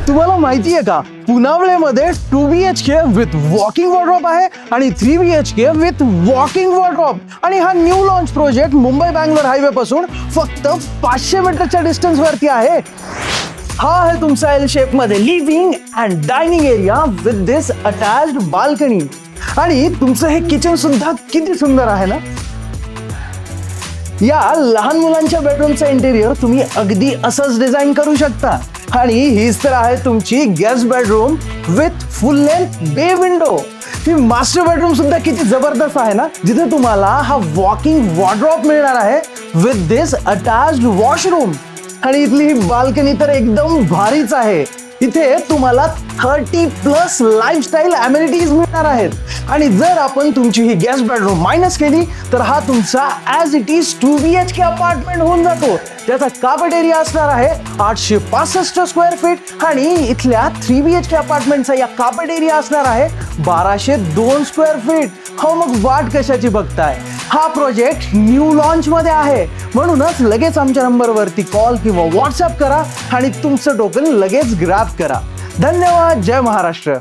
तुम्हाला माहिती आहे का, पुनावळेमध्ये 2 BHK विथ वॉकिंग वॉर्डरोब आहे आणि 3 BHK विथ वॉकिंग वॉर्डरोब. आणि हा new launch project Mumbai Bangalore highway पासून फक्त 500 मीटरच्या डिस्टन्स वरती आहे. हा आहे तुमचा एल शेप मध्ये living and dining area with this attached balcony. आणि तुमचं हे किचन सुद्धा किती सुंदर आहे ना. या लहान मुलांच्या बेडरूमचं इंटेरियर तुम्ही अगदी असंच डिझाईन करू शकता. आणि हीच तर आहे तुमची guest bedroom with full length बे विंडो. ही मास्टर बेडरूम सुद्धा किती जबरदस्त आहे ना, जिथे तुम्हाला हा वॉकिंग वॉर्डरोब मिळणार आहे विथ दिस अटॅच्ड वॉशरूम. आणि इथली ही बाल्कनी तर एकदम भारीच आहे. इथे तुम्हाला 30+ लाईफस्टाईल अमेनिटीज मिळणार आहेत. आणि जर आपण तुमची ही गेस्ट बेडरूम मायनस केली तर हा तुमचा as it is 2 BHK apartment होऊन जातो. त्याचा कार्पेट एरिया असणार आहे 865 स्क्वेअर फीट आणि इथल्या 3 BHK अपार्टमेंटचा या कार्पेट एरिया असणार आहे 1202 स्क्वेअर फीट. हो, मग वाट कशाची बघताय? हा प्रोजेक्ट न्यू लॉन्च मध्ये आहे, म्हणूनच लगेच आमच्या नंबरवरती कॉल किंवा व्हॉट्सअप करा आणि तुमचं टोकन लगेच ग्रॅब करा. धन्यवाद. जय महाराष्ट्र.